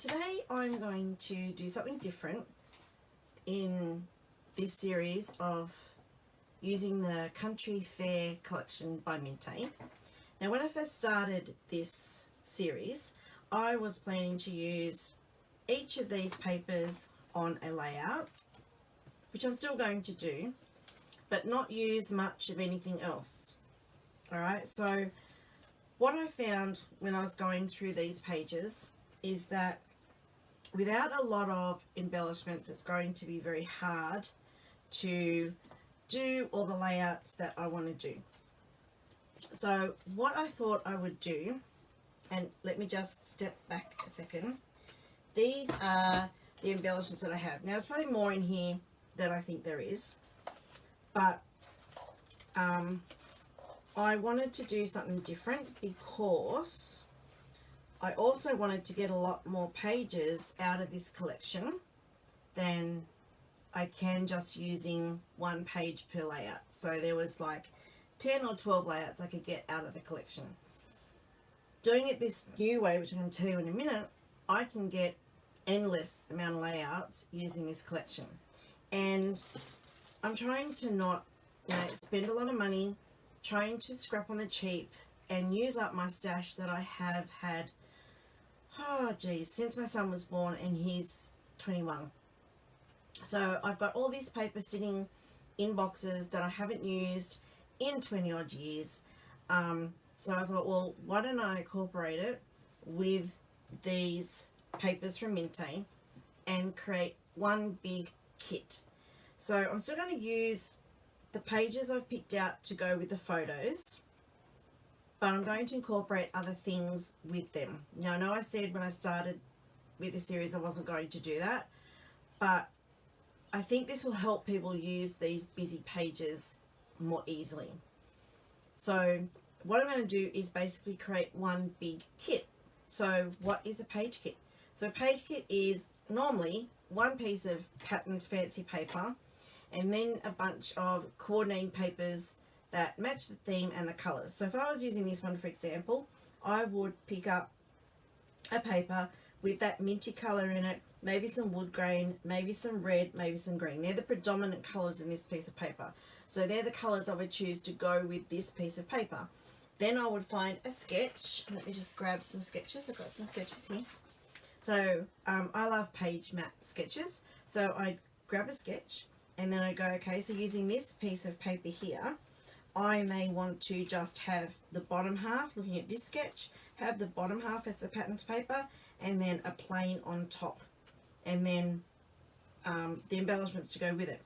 Today I'm going to do something different in this series of using the Country Fair collection by Mintay. Now when I first started this series, I was planning to use each of these papers on a layout, which I'm still going to do, but not use much of anything else. Alright, so what I found when I was going through these pages is that without a lot of embellishments, it's going to be very hard to do all the layouts that I want to do. So what I thought I would do, and let me just step back a second, these are the embellishments that I have. Now there's probably more in here than I think there is, but I wanted to do something different because I also wanted to get a lot more pages out of this collection than I can just using one page per layout. So there was like 10 or 12 layouts I could get out of the collection. Doing it this new way, which I'm going to tell you in a minute, I can get endless amount of layouts using this collection. And I'm trying to not, spend a lot of money, trying to scrap on the cheap and use up my stash that I have had, since my son was born, and he's 21. So I've got all this paper sitting in boxes that I haven't used in 20 odd years. So I thought, well, why don't I incorporate it with these papers from Mintay and create one big kit. So I'm still going to use the pages I've picked out to go with the photos, but I'm going to incorporate other things with them. Now I know I said when I started with the series I wasn't going to do that, but I think this will help people use these busy pages more easily. So what I'm going to do is basically create one big kit. So what is a page kit? So a page kit is normally one piece of patterned fancy paper and then a bunch of coordinating papers that match the theme and the colours. So if I was using this one, for example, I would pick up a paper with that minty colour in it, maybe some wood grain, maybe some red, maybe some green. They're the predominant colours in this piece of paper. So they're the colours I would choose to go with this piece of paper. Then I would find a sketch. Let me just grab some sketches. I've got some sketches here. So I love page map sketches. So I grab a sketch and then I go, okay, so using this piece of paper here, I may want to just have the bottom half, looking at this sketch, have the bottom half as a patterned paper and then a plain on top, and then the embellishments to go with it.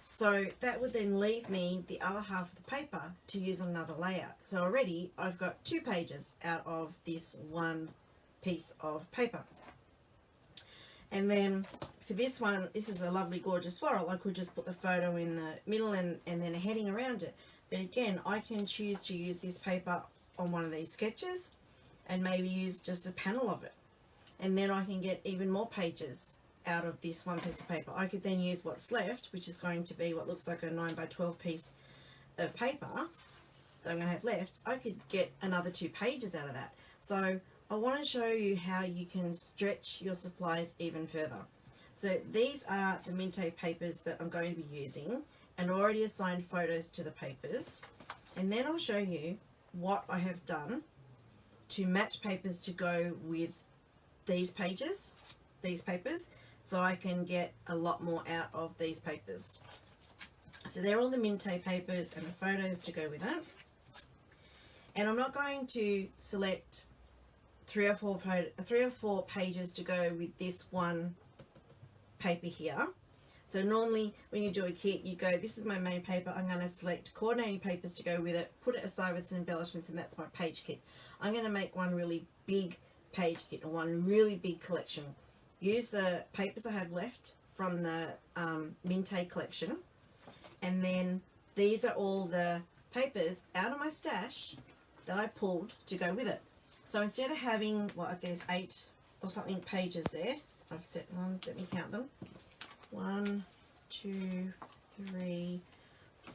So that would then leave me the other half of the paper to use on another layout. So already I've got 2 pages out of this one piece of paper. And then for this one, this is a lovely gorgeous floral. I could just put the photo in the middle and then a heading around it. But again, I can choose to use this paper on one of these sketches and maybe use just a panel of it. And then I can get even more pages out of this one piece of paper. I could then use what's left, which is going to be what looks like a 9 by 12 piece of paper that I'm going to have left. I could get another 2 pages out of that. So I want to show you how you can stretch your supplies even further. So these are the Mintay papers that I'm going to be using, and already assigned photos to the papers. And then I'll show you what I have done to match papers to go with these papers, so I can get a lot more out of these papers. So they're all the Mintay papers and the photos to go with it. And I'm not going to select 3 or 4 pages to go with this one paper here. So normally when you do a kit, you go, this is my main paper, I'm going to select coordinating papers to go with it, put it aside with some embellishments, and that's my page kit. I'm going to make one really big page kit, or one really big collection. Use the papers I have left from the Mintay collection, and then these are all the papers out of my stash that I pulled to go with it. So instead of having, well, if there's 8 or something pages there, I've set on, let me count them. 1, 2, 3,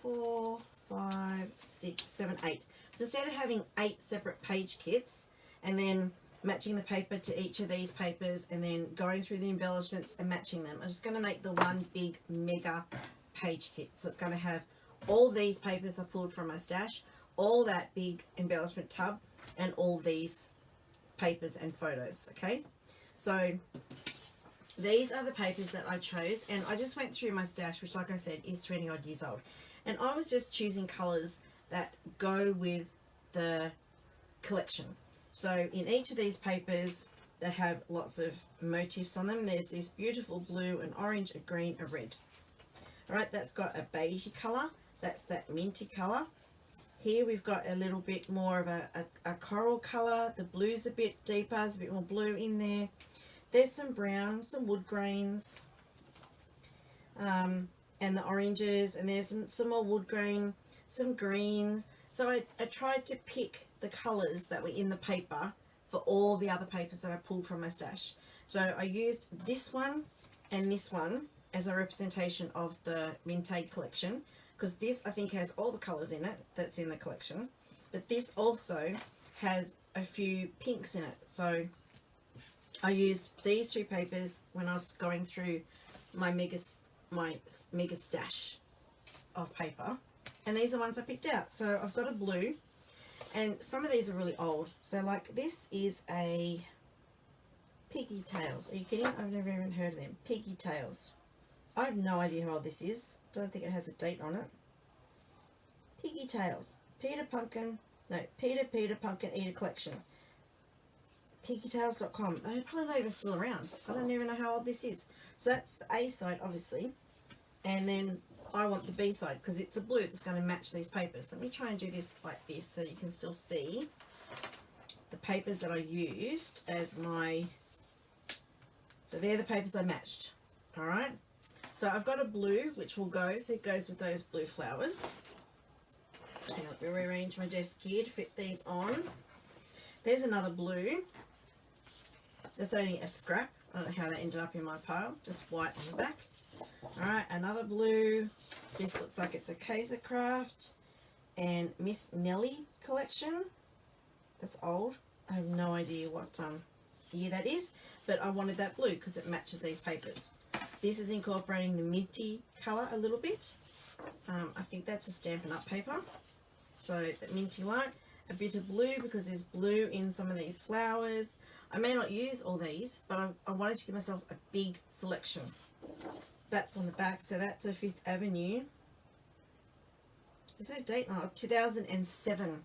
4, 5, 6, 7, 8. So instead of having 8 separate page kits and then matching the paper to each of these papers and then going through the embellishments and matching them. I'm just going to make the one big mega page kit. So it's going to have all these papers I pulled from my stash, all that big embellishment tub, and all these papers and photos. Okay, so these are the papers that I chose, and I just went through my stash, which like I said is 20 odd years old, and I was just choosing colors that go with the collection. So in each of these papers that have lots of motifs on them, there's this beautiful blue, an orange, a green, a red. Alright, that's got a beigey colour, that's that minty colour. Here we've got a little bit more of a coral colour, the blue's a bit deeper, there's a bit more blue in there. There's some brown, some wood grains, and the oranges, and there's some more wood grain, some greens. So I tried to pick the colours that were in the paper for all the other papers that I pulled from my stash. So I used this one and this one as a representation of the Mintay collection, because this I think has all the colours in it that's in the collection, but this also has a few pinks in it. So I used these two papers when I was going through my mega stash of paper, and these are ones I picked out. So I've got a blue, and some of these are really old. So like this is a Piggy Tales. Are you kidding? I've never even heard of them. Piggy Tales. I have no idea how old this is. Don't think it has a date on it. Piggy Tales. Peter Pumpkin Pumpkin Eater Collection. PiggyTales.com. They're probably not even still around. I don't even know how old this is. So that's the A side, obviously. And then I want the B side because it's a blue that's going to match these papers. Let me try and do this like this so you can still see the papers that I used as my... So they're the papers I matched. Alright. So I've got a blue which will go, so it goes with those blue flowers. Hang on, let me rearrange my desk here to fit these on. There's another blue. That's only a scrap. I don't know how that ended up in my pile. Just white on the back. Alright, another blue. This looks like it's a Kaiser Craft and Miss Nelly collection. That's old. I have no idea what year that is, but I wanted that blue because it matches these papers. This is incorporating the minty colour a little bit. I think that's a Stampin' Up paper. So that minty one. A bit of blue because there's blue in some of these flowers. I may not use all these, but I wanted to give myself a big selection. That's on the back, so that's a Fifth Avenue. Is there a date? Oh, 2007.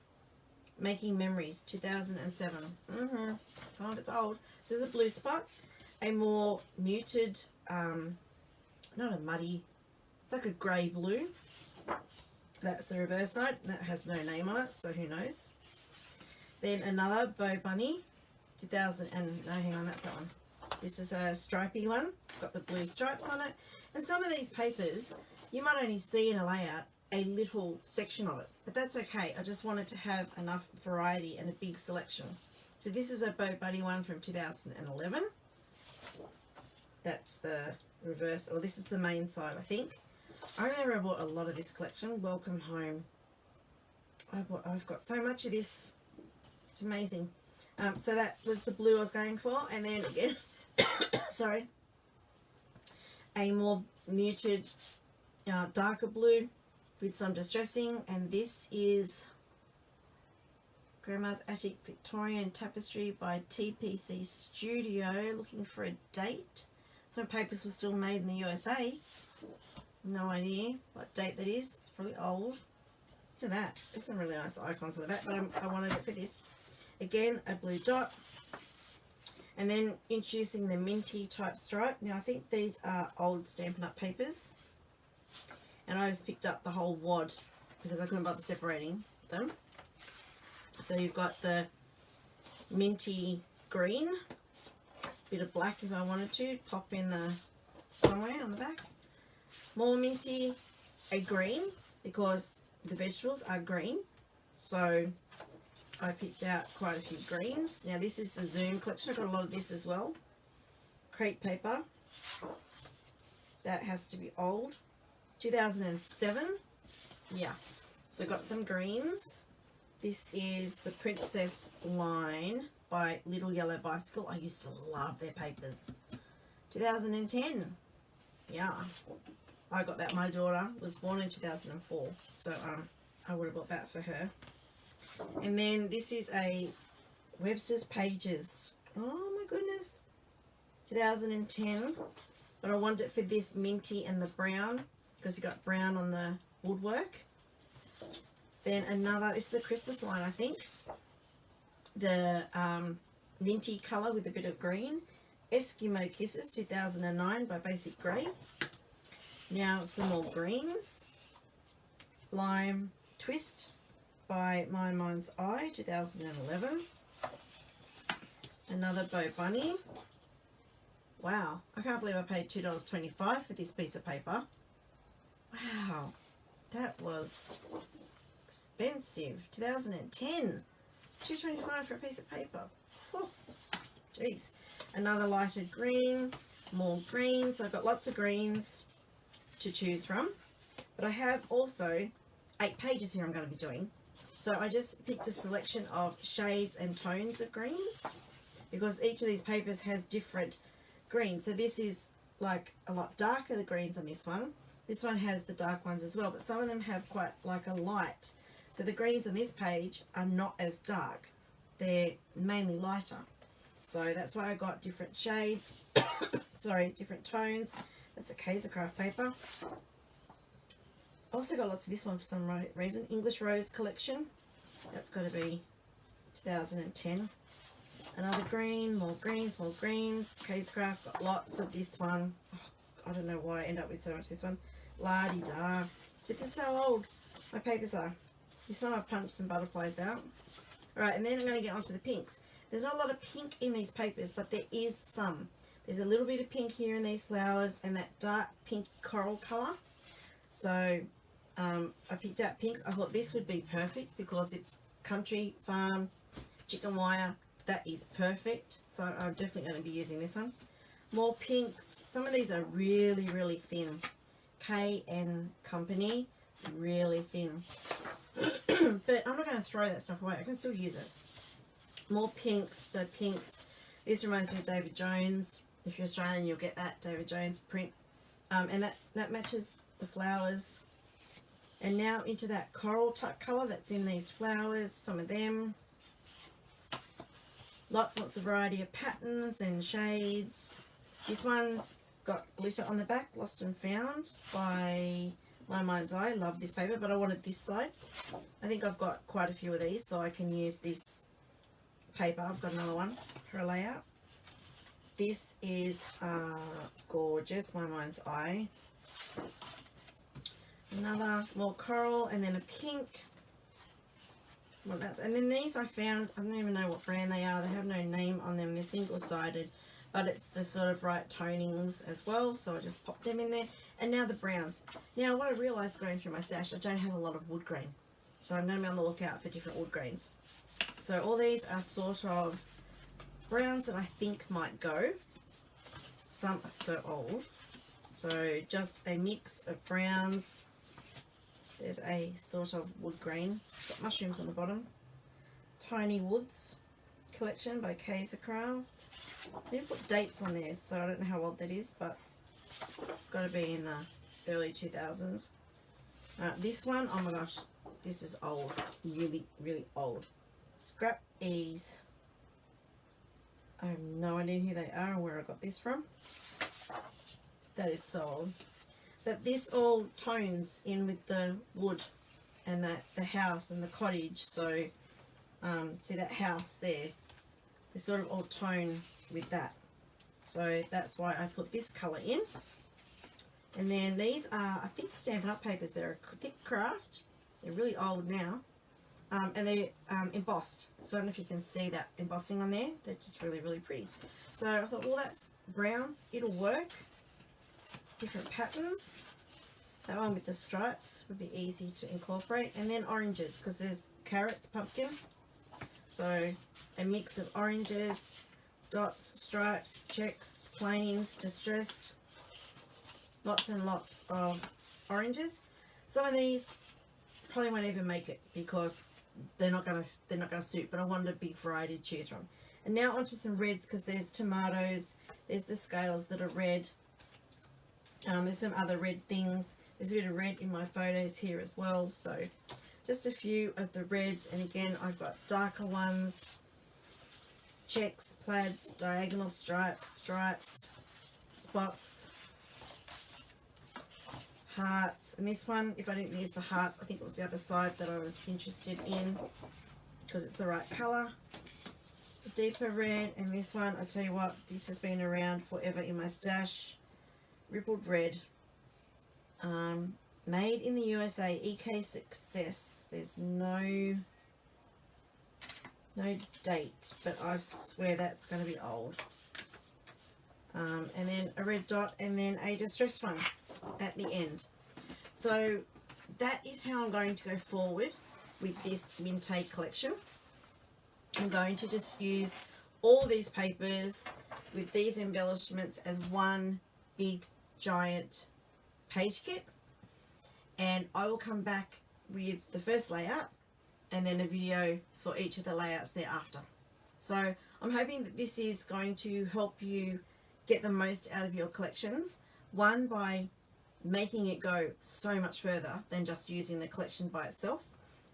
Making Memories, 2007. Oh, it's old. So there's a blue spot, a more muted, not a muddy, it's like a grey blue. That's the reverse side. That has no name on it, so who knows. Then another Bow Bunny, 2000, and no, hang on, that's that one. This is a stripy one, got the blue stripes on it. And some of these papers, you might only see in a layout a little section of it, but that's okay. I just wanted to have enough variety and a big selection. So this is a Bow Bunny one from 2011. That's the reverse, or this is the main side, I think. I remember I bought a lot of this collection. Welcome Home. I've got so much of this. It's amazing. So that was the blue I was going for. And then again, sorry, a more muted, darker blue with some distressing. And this is Grandma's Attic Victorian Tapestry by TPC Studio. Looking for a date. Some papers were still made in the USA. No idea what date that is. It's probably old. Look at that. There's some really nice icons on the back, but I wanted it for this. Again, a blue dot. And then introducing the minty type stripe. Now I think these are old Stampin' Up papers. And I just picked up the whole wad because I couldn't bother separating them. So you've got the minty green. Bit of black if I wanted to. Pop in the somewhere on the back. More minty, a green, because the vegetables are green. So I picked out quite a few greens. Now this is the Zoom collection. I've got a lot of this as well. Crepe paper. That has to be old. 2007. Yeah. So I've got some greens. This is the Princess line by Little Yellow Bicycle. I used to love their papers. 2010. Yeah. I got that. My daughter was born in 2004. So I would have bought that for her. And then this is a Webster's Pages. Oh my goodness. 2010. But I wanted it for this minty and the brown, because you got brown on the woodwork. Then another, this is a Christmas line, I think. The minty colour with a bit of green. Eskimo Kisses 2009 by Basic Grey. Now some more greens. Lime Twist by My Mind's Eye 2011. Another Bo Bunny. Wow, I can't believe I paid $2.25 for this piece of paper. Wow, that was expensive. 2010. $2.25 for a piece of paper. Oh, jeez. Another lighted green. More greens. I've got lots of greens to choose from. But I have also 8 pages here I'm going to be doing. So I just picked a selection of shades and tones of greens, because each of these papers has different greens. So this is like a lot darker, the greens on this one. This one has the dark ones as well, but some of them have quite like a light. So the greens on this page are not as dark. They're mainly lighter. So that's why I got different shades, sorry, different tones. That's a Kaiser Craft paper. Also got lots of this one for some reason. English Rose Collection. That's got to be 2010. Another green, more greens, more greens. Kaiser Craft, got lots of this one. Oh, I don't know why I end up with so much this one. La-di-da. This is how old my papers are. This one I've punched some butterflies out. Alright, and then I'm going to get onto the pinks. There's not a lot of pink in these papers, but there is some. There's a little bit of pink here in these flowers and that dark pink coral colour. So I picked out pinks. I thought this would be perfect because it's country, farm, chicken wire. That is perfect. So I'm definitely going to be using this one. More pinks. Some of these are really, really thin. K and Company, really thin. But I'm not going to throw that stuff away. I can still use it. More pinks. So pinks. This reminds me of David Jones. If you're Australian, you'll get that David Jones print. And that matches the flowers. And now into that coral type colour that's in these flowers. Some of them. Lots of variety of patterns and shades. This one's got glitter on the back. Lost and Found by My Mind's Eye. Love this paper, but I wanted this side. I think I've got quite a few of these, so I can use this paper. I've got another one for a layout. This is gorgeous, My Mind's Eye. Another more coral, and then a pink. Well, and then these I found, I don't even know what brand they are. They have no name on them. They're single-sided, but it's the sort of right tonings as well. So I just popped them in there. And now the browns. Now what I realised going through my stash, I don't have a lot of wood grain. So I'm going to be on the lookout for different wood grains. So all these are sort of browns that I think might go. Some are so old. So just a mix of browns. There's a sort of wood grain. Got mushrooms on the bottom. Tiny Woods collection by Kaiser Craft. I didn't put dates on there, so I don't know how old that is, but it's got to be in the early 2000s. This one, oh my gosh, this is old. Really, really old. Scrap Ease. I have no idea who they are or where I got this from. That is so old. But this all tones in with the wood and the house and the cottage. So see that house there? They sort of all tone with that. So that's why I put this colour in. And then these are, I think, Stampin' Up papers. They're a thick craft. They're really old now. And they're embossed. So I don't know if you can see that embossing on there. They're just really, really pretty. So I thought, well, that's browns. It'll work. Different patterns. That one with the stripes would be easy to incorporate. And then oranges, because there's carrots, pumpkin. So a mix of oranges, dots, stripes, checks, plains, distressed. Lots and lots of oranges. Some of these probably won't even make it because they're not gonna suit, but I wanted a big variety to choose from. And now onto some reds, because there's tomatoes, there's the scales that are red, there's some other red things, there's a bit of red in my photos here as well, so just a few of the reds. And again, I've got darker ones, checks, plaids, diagonal stripes, spots, hearts. And this one, if I didn't use the hearts, I think it was the other side that I was interested in, because it's the right colour. A deeper red. And this one, I tell you what, this has been around forever in my stash. Rippled red. Made in the USA, EK Success. There's no date, but I swear that's going to be old. And then a red dot, and then a distressed one at the end. So that is how I'm going to go forward with this Mintay collection. I'm going to just use all these papers with these embellishments as one big giant page kit, and I will come back with the first layout and then a video for each of the layouts thereafter. So I'm hoping that this is going to help you get the most out of your collections, one by making it go so much further than just using the collection by itself,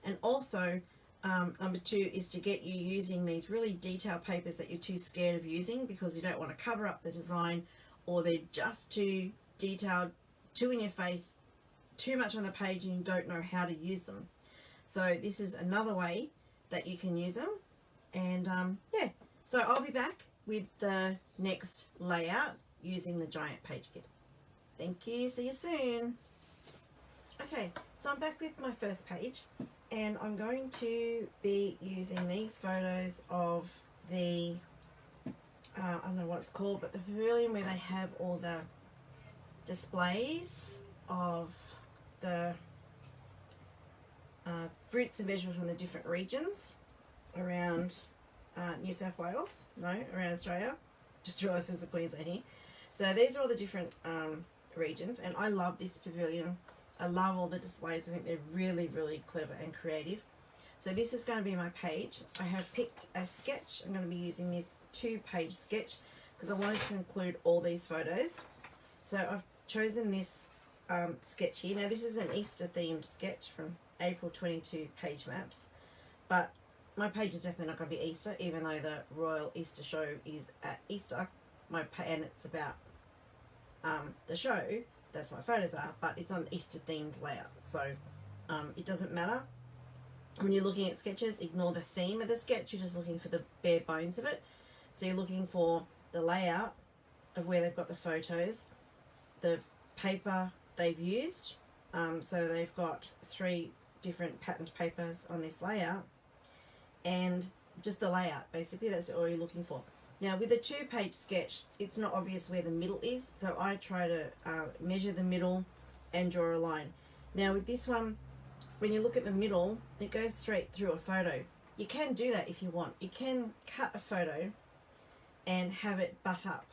and also number two is to get you using these really detailed papers that you're too scared of using because you don't want to cover up the design, or they're just too detailed, too in your face, too much on the page, and you don't know how to use them. So this is another way that you can use them. And yeah, so I'll be back with the next layout using the giant page kit. Thank you, see you soon. Okay, so I'm back with my first page, and I'm going to be using these photos of the I don't know what it's called, but the pavilion where they have all the displays of the fruits and vegetables from the different regions around New South Wales, around Australia. Just realised there's a Queensland here. So these are all the different regions, and I love this pavilion. I love all the displays. I think they're really, really clever and creative. So this is going to be my page. I have picked a sketch. I'm going to be using this 2-page sketch because I wanted to include all these photos. So I've chosen this sketch here. Now this is an Easter themed sketch from April 22 page maps, but my page is definitely not going to be Easter, even though the Royal Easter Show is at Easter. And it's about the show. That's what my photos are, but it's on Easter themed layout, so it doesn't matter. When you're looking at sketches, ignore the theme of the sketch. You're just looking for the bare bones of it. So you're looking for the layout of where they've got the photos, the paper they've used. So they've got 3 different patterned papers on this layout, and just the layout, basically. That's all you're looking for. Now with a 2-page sketch, it's not obvious where the middle is, so I try to measure the middle and draw a line. Now with this one, when you look at the middle, it goes straight through a photo. You can do that if you want. You can cut a photo and have it butt up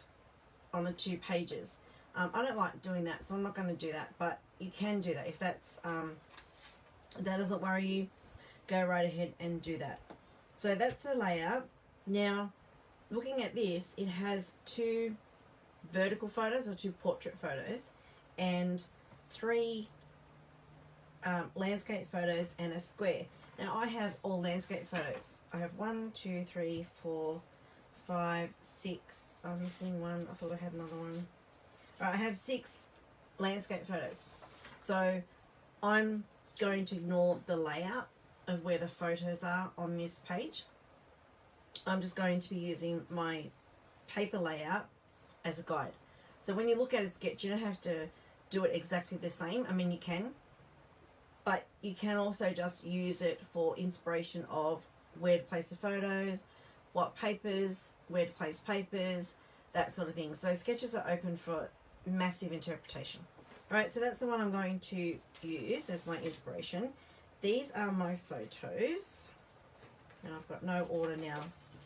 on the 2 pages. I don't like doing that, so I'm not going to do that, but you can do that. If that's that doesn't worry you, go right ahead and do that. So that's the layout. Now looking at this, it has 2 vertical photos, or 2 portrait photos, and 3 landscape photos and a square. Now I have all landscape photos. I have 1, 2, 3, 4, 5, 6. I'm missing one. I thought I had another one. Alright, I have 6 landscape photos. So I'm going to ignore the layout of where the photos are on this page. I'm just going to be using my paper layout as a guide. So when you look at a sketch, you don't have to do it exactly the same. I mean, you can, but you can also just use it for inspiration of where to place the photos, what papers, where to place papers, that sort of thing. So sketches are open for massive interpretation. Alright, so that's the one I'm going to use as my inspiration. These are my photos, and I've got no order now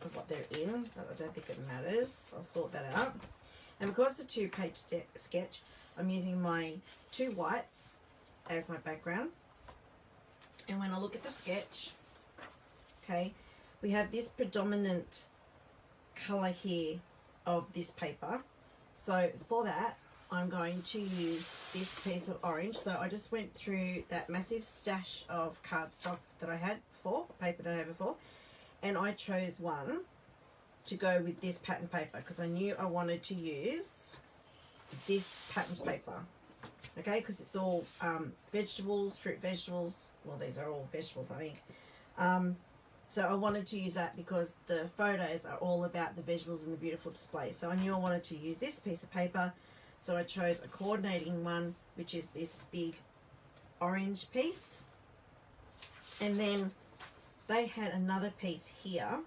of what they're in, but I don't think it matters. I'll sort that out. And because it's a 2-page sketch, I'm using my 2 whites as my background. And when I look at the sketch, okay, we have this predominant colour here of this paper. So for that, I'm going to use this piece of orange. So I just went through that massive stash of cardstock that I had before, paper that I had before, and I chose one to go with this pattern paper because I knew I wanted to use this pattern paper. Okay, because it's all vegetables, fruit vegetables. Well, these are all vegetables, I think. So I wanted to use that because the photos are all about the vegetables and the beautiful display. So I knew I wanted to use this piece of paper. So I chose a coordinating one, which is this big orange piece. And then they had another piece here.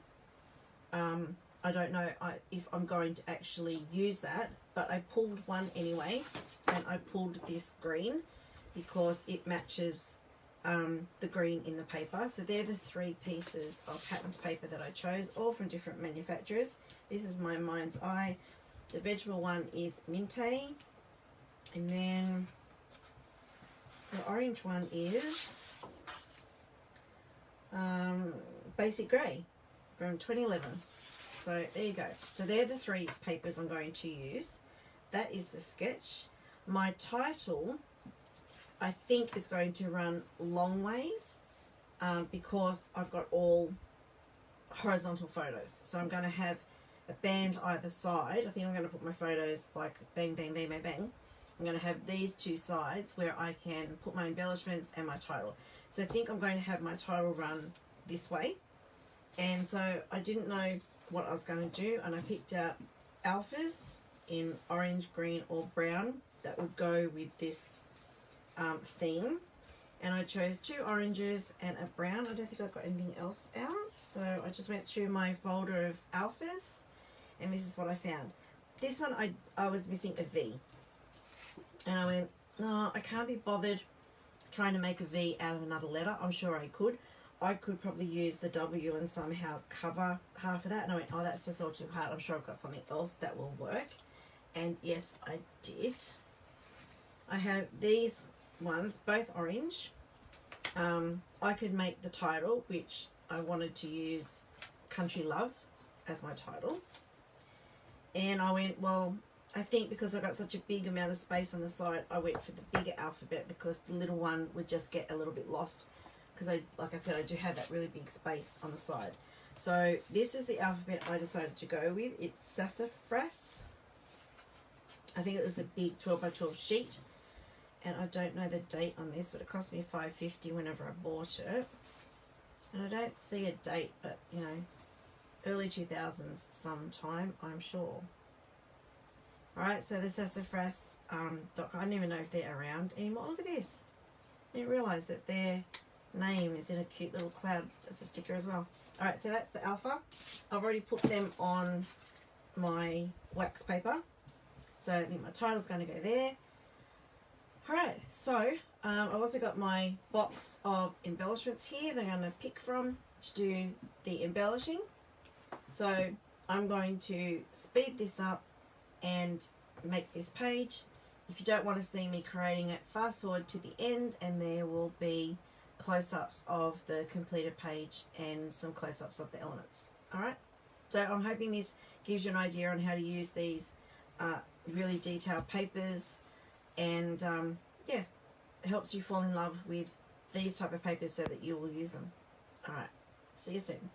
I don't know if I'm going to actually use that, but I pulled one anyway, and I pulled this green because it matches the green in the paper. So they're the three pieces of patterned paper that I chose, all from different manufacturers. This is my Mind's Eye. The vegetable one is Mintay, and then the orange one is Basic Grey from 2011. So there you go. So they're the three papers I'm going to use. That is the sketch. My title, I think, is going to run long ways because I've got all horizontal photos. So I'm going to have a band either side. I think I'm going to put my photos like bang, bang, bang, bang, bang. I'm going to have these two sides where I can put my embellishments and my title. So I think I'm going to have my title run this way. And so I didn't know what I was going to do, and I picked out alphas in orange, green or brown that would go with this theme. And I chose 2 oranges and a brown. I don't think I've got anything else out. So I just went through my folder of alphas, and this is what I found. This one I was missing a V. And I went, no, I can't be bothered trying to make a V out of another letter. I'm sure I could. I could probably use the W and somehow cover half of that. And I went, oh, that's just all too hard. I'm sure I've got something else that will work. And yes, I did. I have these ones, both orange. I could make the title, which I wanted to use Country Love as my title. And I went, well, I think because I've got such a big amount of space on the side, I went for the bigger alphabet because the little one would just get a little bit lost. Because, like I said, I do have that really big space on the side. So this is the alphabet I decided to go with. It's sassafras. I think it was a big 12 by 12 sheet. And I don't know the date on this, but it cost me $5.50 whenever I bought it. And I don't see a date, but, you know, early 2000s sometime, I'm sure. Alright, so the sassafras, I don't even know if they're around anymore. Look at this. I didn't realise that their name is in a cute little cloud as a sticker as well. Alright, so that's the alpha. I've already put them on my wax paper. So I think my title's going to go there. Alright, so I've also got my box of embellishments here that I'm going to pick from to do the embellishing. So I'm going to speed this up and make this page. If you don't want to see me creating it, fast forward to the end and there will be close-ups of the completed page and some close-ups of the elements. Alright, so I'm hoping this gives you an idea on how to use these really detailed papers, and yeah, it helps you fall in love with these type of papers so that you will use them. Alright, see you soon.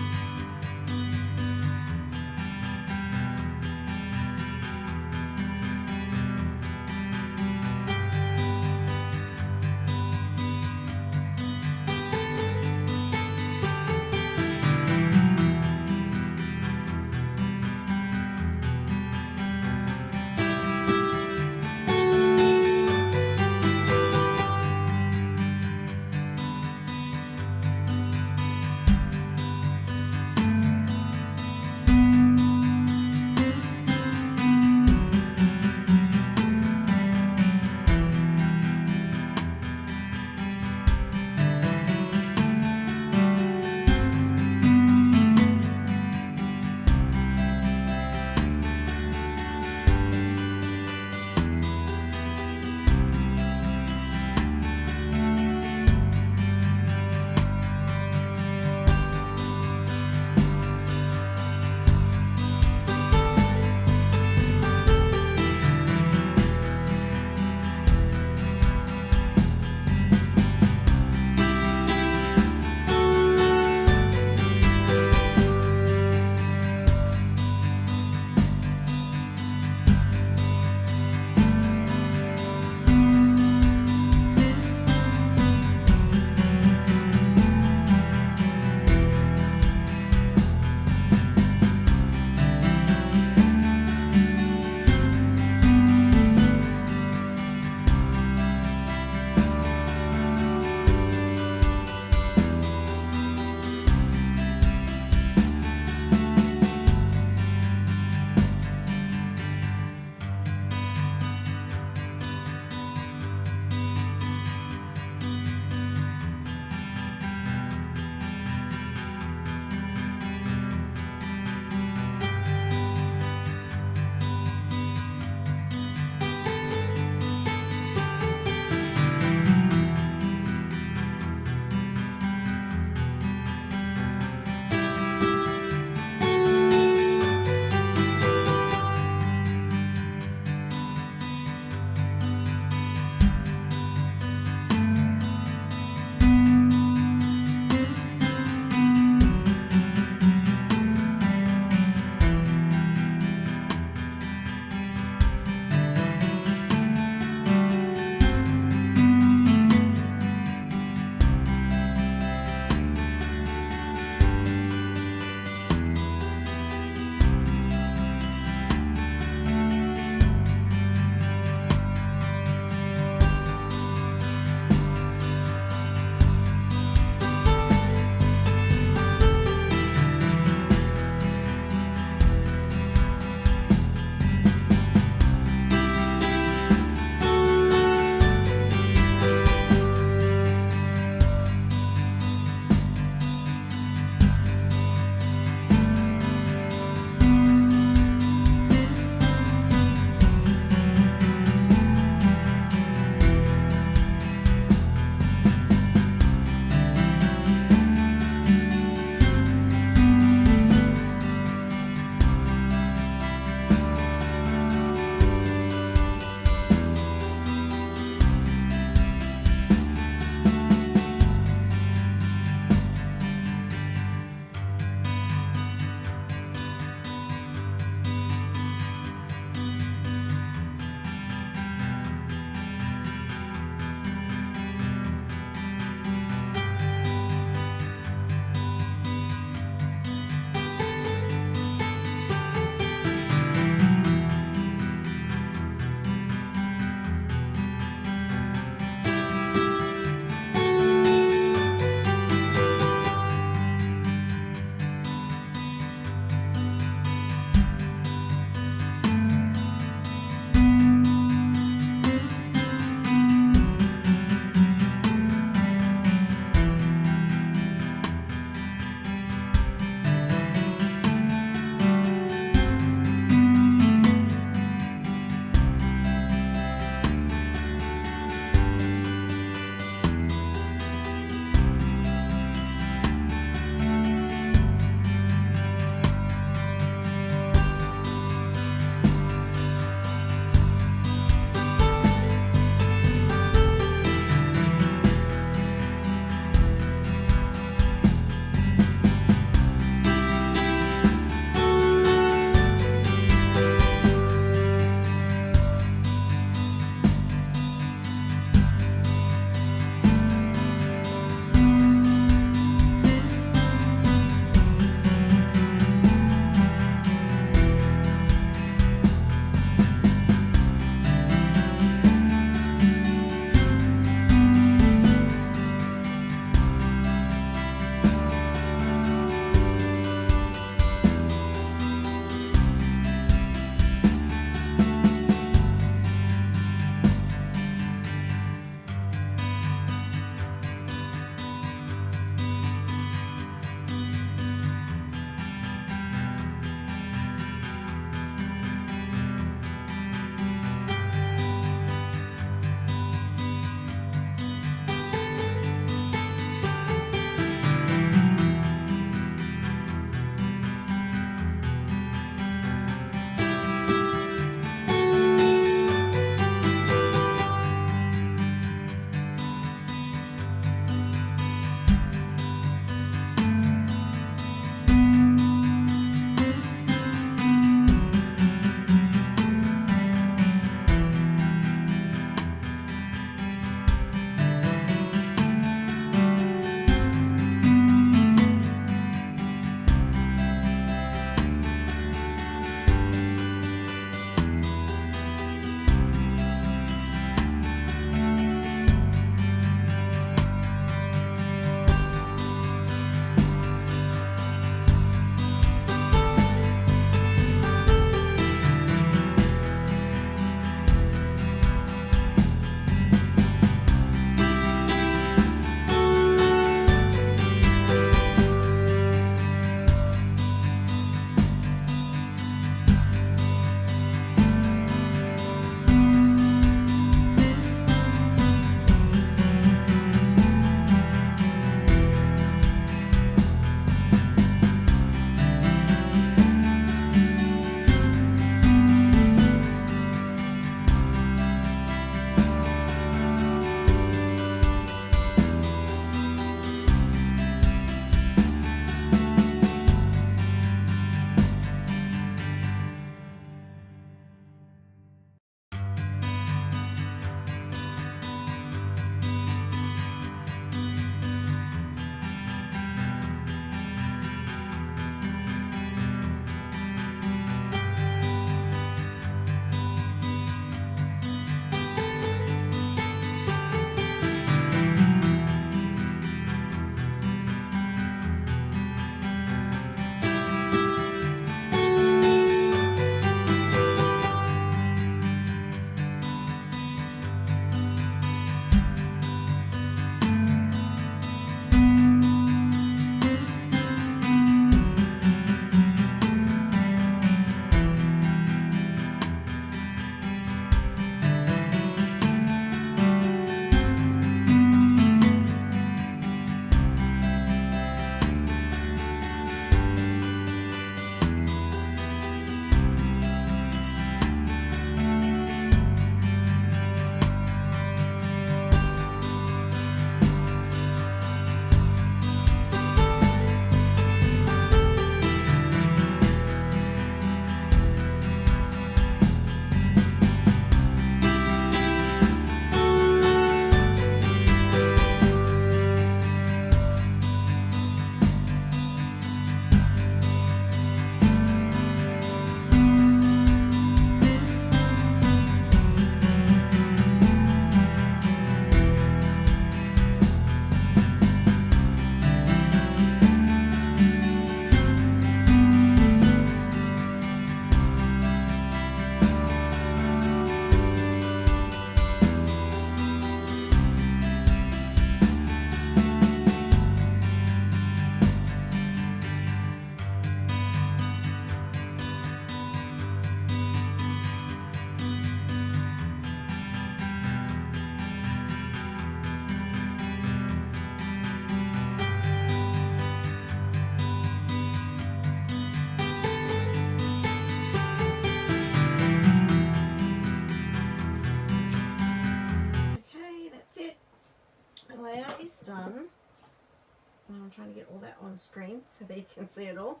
trying to get all that on screen so that you can see it all.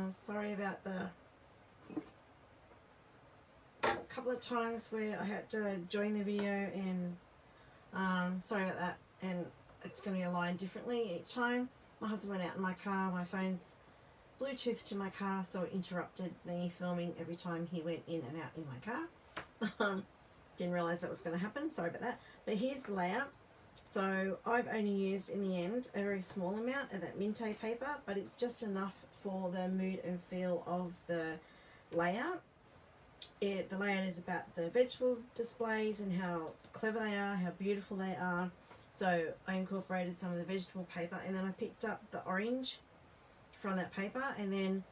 Sorry about the couple of times where I had to join the video, and sorry about that, and it's going to be aligned differently each time. My husband went out in my car, my phone's Bluetooth to my car, so it interrupted me filming every time he went in and out in my car. Didn't realise that was going to happen, sorry about that. But here's the layout. So I've only used in the end a very small amount of that Mintay paper, but it's just enough for the mood and feel of the layout. The layout is about the vegetable displays and how clever they are, how beautiful they are. So I incorporated some of the vegetable paper, and then I picked up the orange from that paper, and then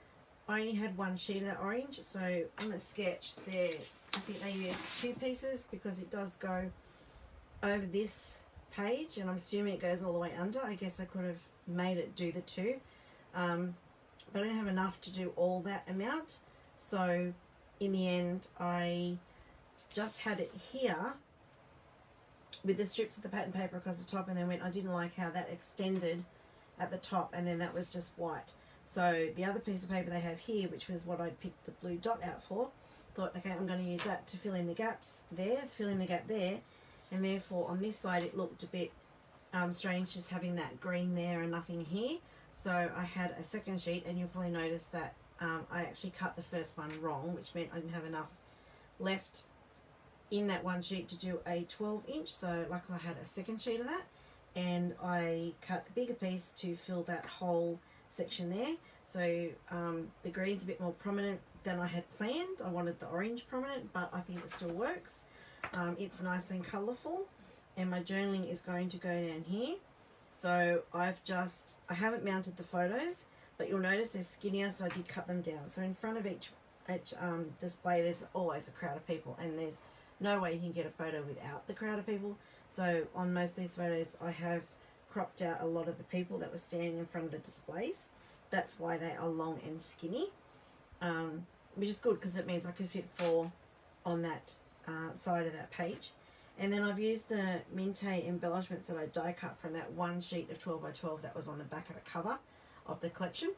I only had one sheet of that orange. So on the sketch there, I think they used 2 pieces because it does go over this page, and I'm assuming it goes all the way under. I guess I could have made it do the 2, but I don't have enough to do all that amount. So in the end, I just had it here with the strips of the pattern paper across the top, and then I didn't like how that extended at the top, and then that was just white. So the other piece of paper they have here, which was what I'd picked the blue dot out for, thought, okay, I'm going to use that to fill in the gaps there, fill in the gap there, and therefore on this side it looked a bit strange just having that green there and nothing here. So I had a second sheet, and you'll probably notice that I actually cut the first one wrong, which meant I didn't have enough left in that one sheet to do a 12-inch. So luckily I had a second sheet of that, and I cut a bigger piece to fill that whole section there. So the green's a bit more prominent than I had planned. I wanted the orange prominent, but I think it still works. It's nice and colourful, and my journaling is going to go down here. So I haven't mounted the photos, but you'll notice they're skinnier, so I did cut them down. So in front of each display there's always a crowd of people, and there's no way you can get a photo without the crowd of people. So on most of these photos I have cropped out a lot of the people that were standing in front of the displays. That's why they are long and skinny, which is good because it means I can fit 4 on that side of that page. And then I've used the Mintay embellishments that I die cut from that one sheet of 12 by 12 that was on the back of the cover of the collection,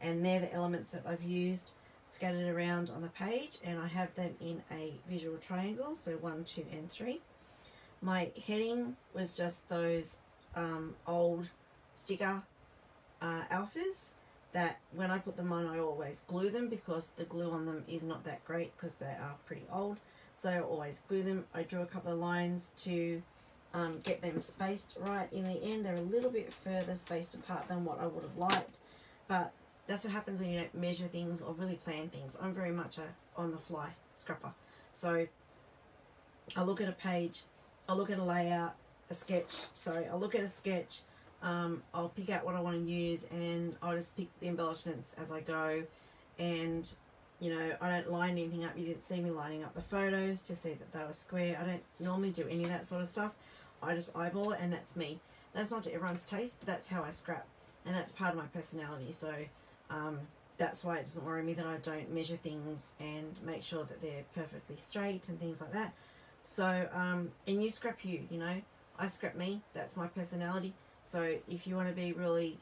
and they're the elements that I've used scattered around on the page, and I have them in a visual triangle, so 1, 2 and 3. My heading was just those old sticker alphas that when I put them on I always glue them, because the glue on them is not that great because they are pretty old. So I always glue them. I drew a couple of lines to get them spaced right in the end. They're a little bit further spaced apart than what I would have liked, but that's what happens when you don't measure things or really plan things. I'm very much a on-the-fly scrapper. So I'll look at a page, I'll look at a layout, I'll look at a sketch, I'll pick out what I want to use, and I'll just pick the embellishments as I go. And you know, I don't line anything up. You didn't see me lining up the photos to see that they were square. I don't normally do any of that sort of stuff. I just eyeball it, and that's me. That's not to everyone's taste, but that's how I scrap, and that's part of my personality. So that's why it doesn't worry me that I don't measure things and make sure that they're perfectly straight and things like that. So and you scrap you know, I scrap me. That's my personality. So if you want to be really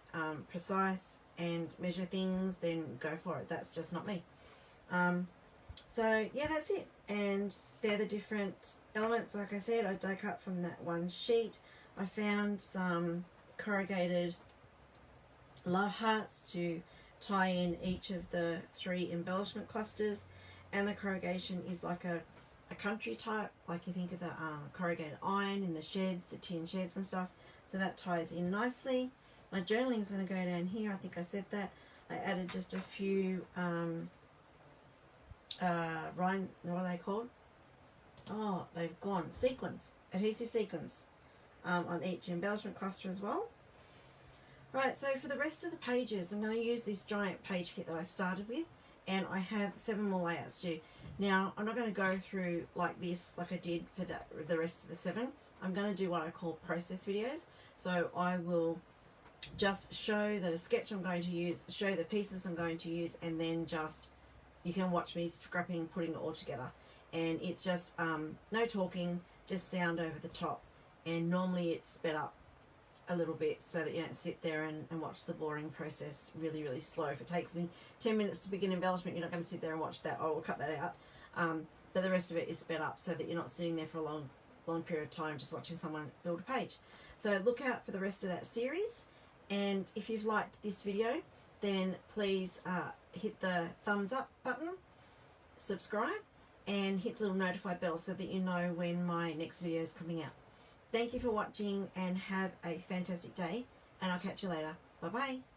precise and measure things, then go for it. That's just not me. So yeah, that's it, and they're the different elements. Like I said, I die cut from that one sheet. I found some corrugated love hearts to tie in each of the 3 embellishment clusters, and the corrugation is like a country type, like you think of the corrugated iron in the sheds, the tin sheds and stuff. So that ties in nicely. My journaling is going to go down here. I think I said that. I added just a few what are they called? Oh, they've gone. Sequins. Adhesive sequins on each embellishment cluster as well. Right, so for the rest of the pages, I'm going to use this giant page kit that I started with, and I have 7 more layouts to do. Now, I'm not going to go through like this, like I did for the rest of the 7. I'm going to do what I call process videos. So I will just show the sketch I'm going to use, show the pieces I'm going to use, and then just, you can watch me scrapping, putting it all together. And it's just no talking, just sound over the top. And normally it's sped up a little bit so that you don't sit there and watch the boring process really, really slow. If it takes me 10 minutes to begin embellishment, you're not going to sit there and watch that. Oh, we'll cut that out. But the rest of it is sped up so that you're not sitting there for a long period of time just watching someone build a page. So look out for the rest of that series, and if you've liked this video, then please hit the thumbs up button, subscribe, and hit the little notify bell so that you know when my next video is coming out. Thank you for watching and have a fantastic day, and I'll catch you later. Bye bye.